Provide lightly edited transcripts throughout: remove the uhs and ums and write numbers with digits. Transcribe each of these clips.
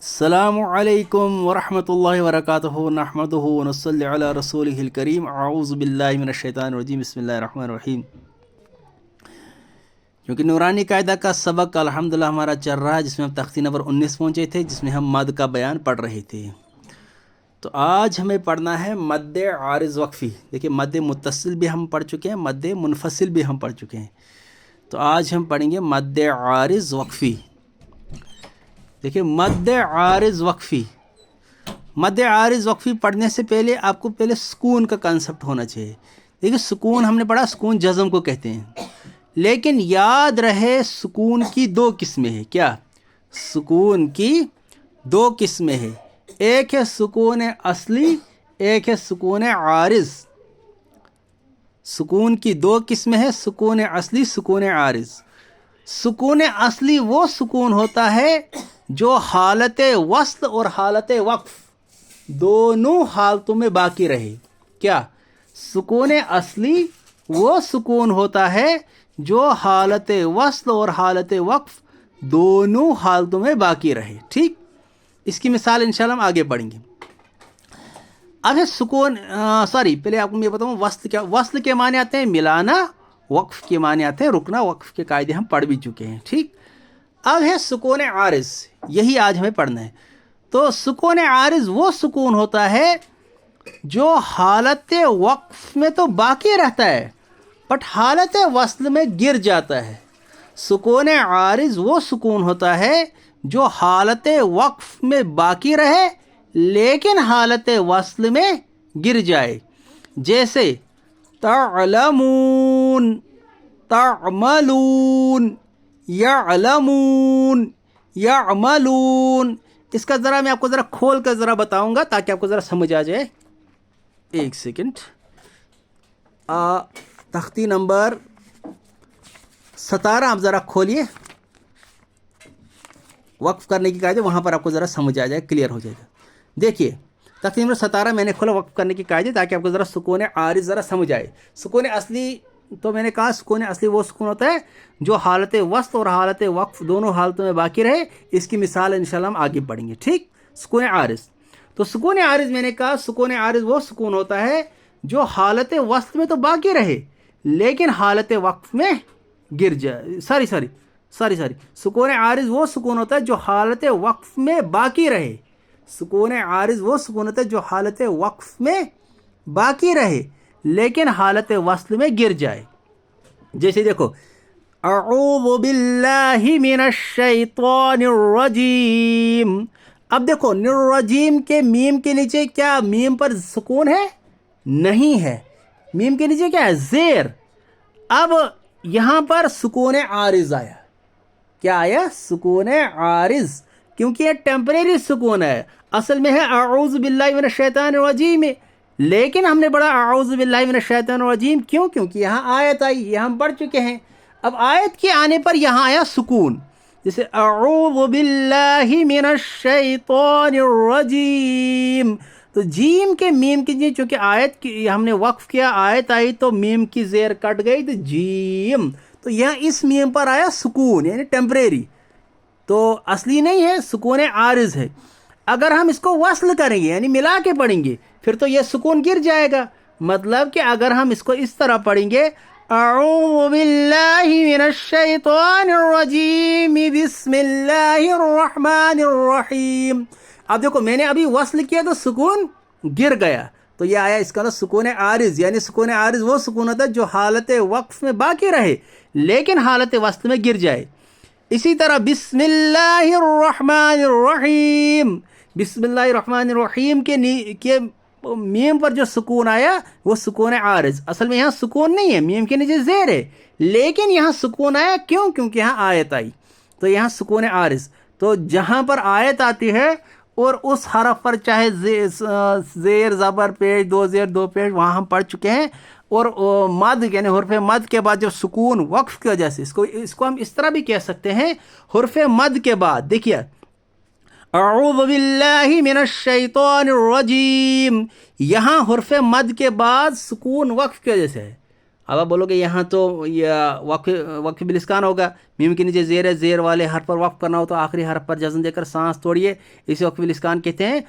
السلام علیکم ورحمۃ اللہ وبرکاتہ نحمدہ ونصلی علی رسولہ الکریم اعوذ باللہ من الشیطان الرجیم بسم اللہ الرحمن الرحیم۔ کیونکہ نورانی قاعدہ کا سبق الحمدللہ ہمارا چل رہا ہے، جس میں ہم تختی نمبر 19 پہنچے تھے، جس میں ہم مد کا بیان پڑھ رہے تھے۔ تو آج ہمیں پڑھنا ہے مد عارض وقفی۔ دیکھیں، مد متصل بھی ہم پڑھ چکے ہیں، مد منفصل بھی ہم پڑھ چکے ہیں، تو آج ہم پڑھیں گے مد عارض وقفی۔ دیکھیں، مد عارض وقفی، مد عارض وقفی پڑھنے سے پہلے آپ کو پہلے سکون کا کنسپٹ ہونا چاہیے۔ دیکھیں، سکون ہم نے پڑھا، سکون جزم کو کہتے ہیں، لیکن یاد رہے سکون کی دو قسمیں ہیں۔ کیا؟ سکون کی دو قسمیں ہیں، ایک ہے سکون اصلی، ایک ہے سکون عارض۔ سکون کی دو قسمیں ہیں، سکون اصلی، سکون عارض۔ سکون اصلی وہ سکون ہوتا ہے جو حالت وصل اور حالت وقف دونوں حالتوں میں باقی رہے۔ کیا؟ سکون اصلی وہ سکون ہوتا ہے جو حالت وصل اور حالت وقف دونوں حالتوں میں باقی رہے۔ ٹھیک، اس کی مثال انشاءاللہ ہم آگے پڑھیں گے۔ اب ہے سکون پہلے آپ کو میں بتاؤں وصل کیا۔ وصل کے معنی آتے ہیں ملانا، وقف کے معنی آتے ہیں رکنا۔ وقف کے قاعدے ہم پڑھ بھی چکے ہیں۔ ٹھیک، اب ہے سکون عارض، یہی آج ہمیں پڑھنا ہے۔ تو سکون عارض وہ سکون ہوتا ہے جو حالت وقف میں تو باقی رہتا ہے بٹ حالت وصل میں گر جاتا ہے۔ سکون عارض وہ سکون ہوتا ہے جو حالت وقف میں باقی رہے لیکن حالت وصل میں گر جائے، جیسے تعلمون، تعملون، یعلمون، یعملون۔ اس کا ذرا میں آپ کو ذرا کھول کر ذرا بتاؤں گا تاکہ آپ کو ذرا سمجھ آ جائے۔ ایک سیکنڈ، تختی نمبر 17 آپ ذرا کھولیے، وقف کرنے کی قاعدے وہاں پر آپ کو ذرا سمجھ آ جائے، کلیئر ہو جائے گا۔ دیکھیے، تختی نمبر 17 میں نے کھولا وقف کرنے کی قاعدے تاکہ آپ کو ذرا سکون عارض ذرا سمجھ آئے۔ سکون اصلی تو میں نے کہا سکون اصلی وہ سکون ہوتا ہے جو حالت وصل اور حالت وقف دونوں حالتوں میں باقی رہے۔ اس کی مثال انشاءاللہ ہم آگے پڑھیں گے۔ ٹھیک، سکون عارض، تو سکون عارض میں نے کہا سکون عارض وہ سکون ہوتا ہے جو حالت وصل میں تو باقی رہے لیکن حالت وقف میں گر جائے۔ سوری سکون عارض وہ سکون ہوتا ہے جو حالت وقف میں باقی رہے۔ سکون عارض وہ سکون ہوتا ہے جو حالت وقف میں باقی رہے لیکن حالت وصل میں گر جائے۔ جیسے دیکھو، اعوذ باللہ من الشیطان الرجیم۔ اب دیکھو، الرجیم کے میم کے نیچے کیا میم پر سکون ہے؟ نہیں ہے۔ میم کے نیچے کیا ہے؟ زیر۔ اب یہاں پر سکون عارض آیا۔ کیا آیا؟ سکون عارض، کیونکہ یہ ٹیمپریری سکون ہے۔ اصل میں ہے اعوذ باللہ من الشیطان الرجیم، لیکن ہم نے پڑھا اعوذ باللہ من الشیطان الرجیم کیوں؟ کیونکہ یہاں آیت آئی، یہ ہم پڑھ چکے ہیں۔ اب آیت کے آنے پر یہاں آیا سکون، جیسے اعوذ باللہ من الشیطان الرجیم۔ تو جیم کے میم کی جی چونکہ آیت کی ہم نے وقف کیا، آیت آئی تو میم کی زیر کٹ گئی تو جیم، تو یہاں اس میم پر آیا سکون، یعنی ٹیمپریری، تو اصلی نہیں ہے، سکون عارض ہے۔ اگر ہم اس کو وصل کریں گے یعنی ملا کے پڑھیں گے پھر تو یہ سکون گر جائے گا۔ مطلب کہ اگر ہم اس کو اس طرح پڑھیں گے، اعوذ باللہ من الشیطان الرجیم بسم اللہ الرحمن الرحیم۔ اب دیکھو، میں نے ابھی وصل کیا تو سکون گر گیا، تو یہ آیا اس کا سکون عارض، یعنی سکون عارض وہ سکون ہوتا ہے جو حالت وقف میں باقی رہے لیکن حالت وصل میں گر جائے۔ اسی طرح بسم اللہ الرحمن الرحیم، بسم اللہ الرحمن الرحیم کے میم پر جو سکون آیا وہ سکون عارض۔ اصل میں یہاں سکون نہیں ہے، میم کے نیچے زیر ہے، لیکن یہاں سکون آیا کیوں؟ کیونکہ یہاں آیت آئی، تو یہاں سکون عارض۔ تو جہاں پر آیت آتی ہے اور اس حرف پر چاہے زیر زبر پیش، دو زیر دو پیش، وہاں ہم پڑھ چکے ہیں، اور مد یعنی حرف مد کے بعد جو سکون وقف کی وجہ سے اس کو ہم اس طرح بھی کہہ سکتے ہیں، حرف مد کے بعد دیکھیے اعوذ باللہ من الشیطان الرجیم، یہاں حرف مد کے بعد سکون وقف کی وجہ سے ہے۔ अब आप बोलोगे यहाँ तो यह वक्फ बिल इस्कान होगा, मीम के नीचे ज़ेर है, ज़ेर वाले हर्फ पर वक्फ करना हो तो आखिरी हर्फ पर जज़म देकर सांस तोड़िए, इसे वक्फ बिल इस्कान कहते हैं।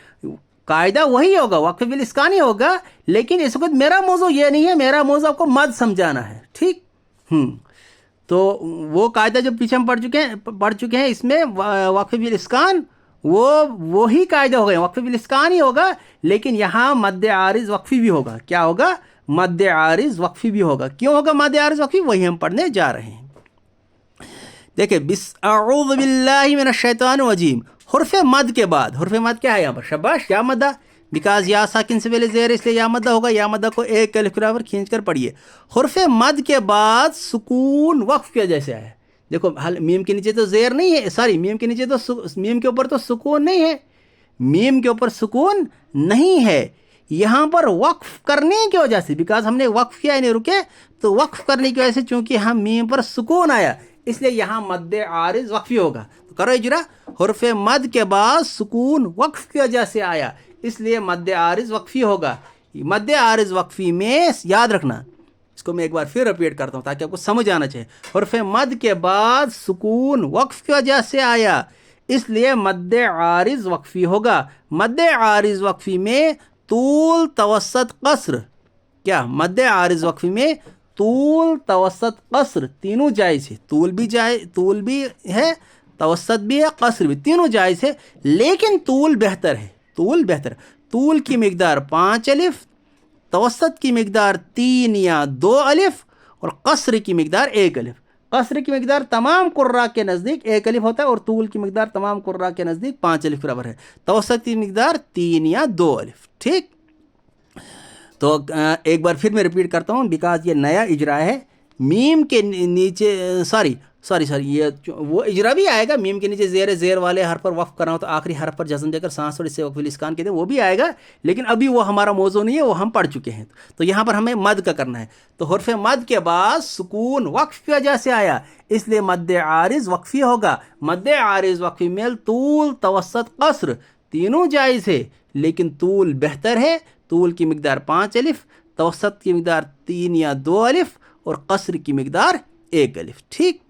कायदा वही होगा, वक्फ बिल इस्कान ही होगा, लेकिन इस वक्त मेरा मौजू ये नहीं है, मेरा मौजू आपको मद समझाना है, ठीक। तो वो कायदा जो पीछे हम पढ़ चुके हैं इसमें वक्फ बिल इस्कान वो ही कायदा हो गए, वक्फ बिल इस्कान ही होगा, लेकिन यहाँ मद आरिज वक्फी भी होगा। क्या होगा? मद आरिज वक्फी भी होगा। क्यों होगा मद आरिज वक्फी? वही हम पढ़ने जा रहे हैं। देखिए, अऊज़ु बिल्लाहि मिनश शैतानिर रजीम, हुर्फ मद के बाद, हुर्फ मद क्या है यहाँ पर? शाबाश, या मद्दा, बिकॉज या साकिन से पहले ज़ेर, इसलिए या मद्दा होगा। या मद्दा को एक अलिफ के बराबर खींच कर पढ़िए। हुर्फ मद के बाद सुकून वक्फ के जैसे है। देखो, मीम के नीचे तो ज़ेर नहीं है, सॉरी, मीम के नीचे तो मीम के ऊपर तो सुकून नहीं है, मीम के ऊपर सुकून नहीं है। यहाँ पर वक्फ करने की वजह से, बिकॉज हमने वक्फ किया नहीं रुके, तो वक्फ करने की वजह से चूंकि हम मीम पर सुकून आया, इसलिए यहाँ मद आरिज वक्फी होगा। तो करो इजरा, हुर्फ मद के बाद सुकून वक्फ की वजह से आया, इसलिए मद आरिज वक्फी होगा। मद आरिज वक्फी में याद रखना, इसको मैं एक बार फिर रिपीट करता हूँ ताकि आपको समझ आना चाहिए। हुर्फ मद के बाद सुकून वक्फ की वजह से आया, इसलिए मद आरिज वक्फी होगा। मद आरिज वक्फी में तूल तवस्सत कसर, क्या मद आरिज वक्फी में तूल तवस्सत कसर तीनों जायज़ है। तूल भी है, तवस्सत भी है, कसर भी, तीनों जायज़ है, लेकिन तूल बेहतर है। तूल बेहतर, तूल की मिकदार 5 अलिफ, तवस्सत की मिकदार 3 या 2 अलिफ, और कसर की मिकदार 1 अलिफ। कसर की मिकदार तमाम कुर्रा के नज़दीक 1 अलिफ होता है, और तूल की मिकदार तमाम कुर्रा के नज़दीक 5 अलिफ बराबर है। तवस्सत की मिकदार 3 या 2 अलिफ, ठीक। तो एक बार फिर मैं रिपीट करता हूँ, बिकॉज ये नया इजरा है। मीम के नीचे सॉरी, ये वो इजरा भी आएगा, मीम के नीचे ज़ेर वाले हर्फ पर वक्फ करना हो तो आखिरी हर्फ पर जज़म देकर सांस और इससे वक्फ बिल इस्कान कहते हैं, वो भी आएगा, लेकिन अभी वो हमारा मौजू नहीं है, वो हम पढ़ चुके हैं। तो यहाँ पर हमें मद का करना है। तो हुर्फ मद के बाद सुकून वक्फ की वजह से आया, इसलिए मद आरिज वक्फी होगा। मद आरिज वक्फी में तूल तवस्सत कसर तीनों जायज़ है, लेकिन तूल बेहतर है। तूल की मिकदार 5 अलिफ, तवस्सत की मिकदार 3 या 2 अलिफ, और कसर की मिकदार 1 अलिफ, ठीक।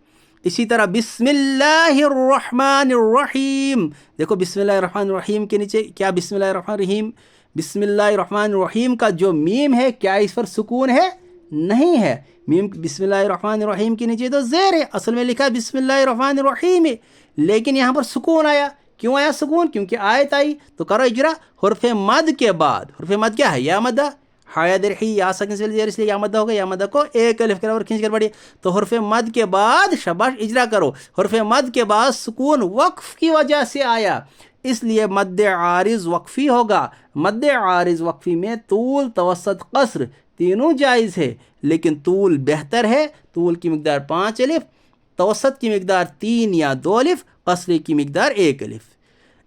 इसी तरह बिस्मिल्लाहिर्रहमानिर्रहीम, देखो बिस्मिल्लाहिर्रहमानिर्रहीम के नीचे क्या बिस्मिल्लाहिर्रहमानिर्रहीम, बिस्मिल्लाहिर्रहमानिर्रहीम का जो मीम है, क्या इस पर सुकून है? नहीं है। मीम बिस्मिल्लाहिर्रहमानिर्रहीम के नीचे तो ज़ेर है, असल में लिखा है बिस्मिल्लाहिर्रहमानिर्रहीम है, लेकिन यहाँ पर सुकून आया। क्यों आया सुकून? क्योंकि आयत आई। तो करो इजरा, हुर्फ मद के बाद, हुर्फ मद क्या है? या मद्दा, हाया दरही, या सकिन से ज़ेर, इसलिए या मद्दा होगा। या मद्दा को 1 अलिफ के बराबर खींच कर पढ़िए। तो हुर्फ मद के बाद, शाबाश, इजरा करो, हुर्फ मद के बाद सुकून वक्फ की वजह से आया, इसलिए मद आरिज वक्फी होगा। मद आरिज वक्फी में तूल तवस्सत कसर तीनों जायज़ है, लेकिन तूल बेहतर है। तूल की मिकदार 5 अलिफ, तवस्सत की मिकदार 3 या 2 अलिफ, कसर की मिकदार 1 अलिफ।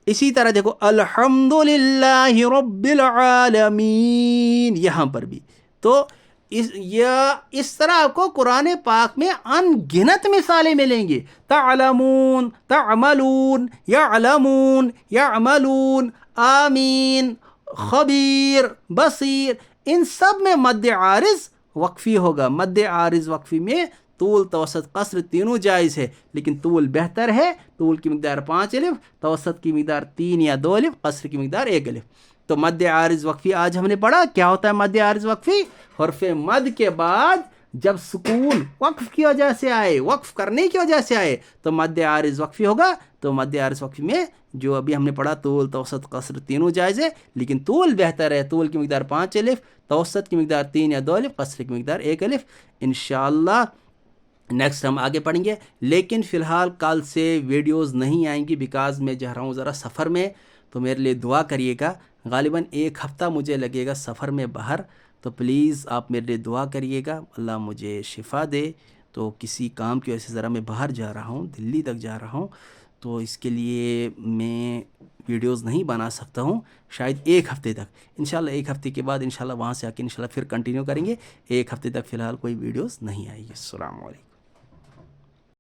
इसी तरह देखो, अल्हम्दुलिल्लाहि रब्बिल आलमीन, यहाँ पर भी तो इस तरह आपको कुरान पाक में अनगिनत मिसालें मिलेंगी। तअलमून, तअमलून, यअलमून, यअमलून, आमीन, खबीर, बसीर, इन सब में मद आरिज वक्फी होगा। मद आरिज वक्फी में तूल तवस्सत कसर तीनों जायज़ है, लेकिन तूल बेहतर है। तूल की मिकदार 5 अलिफ, तवस्सत की मिकदार 3 या 2 अलिफ, कसर की मिकदार 1 अलिफ। तो मद आरिज वक्फी आज हमने पढ़ा। क्या होता है मद आरिज वक्फी? हुर्फ मद के बाद जब सुकून वक्फ की वजह से आए, वक्फ करने की वजह से आए, तो मद आरिज वक्फी होगा। तो मद आरिज वक्फी में जो अभी हमने पढ़ा, तूल तवस्सत कसर तीनों जायज़ है, लेकिन तूल बेहतर है। तूल की मिकदार 5 अलिफ, तवस्सत की मिकदार 3 या 2 अलिफ, कसर की मिकदार 1 अलिफ। इंशाअल्लाह नेक्स्ट हम आगे पढ़ेंगे, लेकिन फ़िलहाल कल से वीडियोस नहीं आएंगी, बिकॉज़ मैं जा रहा हूँ ज़रा सफ़र में, तो मेरे लिए दुआ करिएगा। गालिबन 1 हफ़्ता मुझे लगेगा सफ़र में बाहर, तो प्लीज़ आप मेरे लिए दुआ करिएगा, अल्लाह मुझे शिफ़ा दे। तो किसी काम की वजह से ज़रा मैं बाहर जा रहा हूँ, दिल्ली तक जा रहा हूँ, तो इसके लिए मैं वीडियोस नहीं बना सकता हूँ शायद 1 हफ़्ते तक। इंशाल्लाह 1 हफ़्ते के बाद इंशाल्लाह वहाँ से आके इंशाल्लाह फिर कंटिन्यू करेंगे। 1 हफ़्ते तक फ़िलहाल कोई वीडियोस नहीं आएगी। अस्सलाम वालेकुम।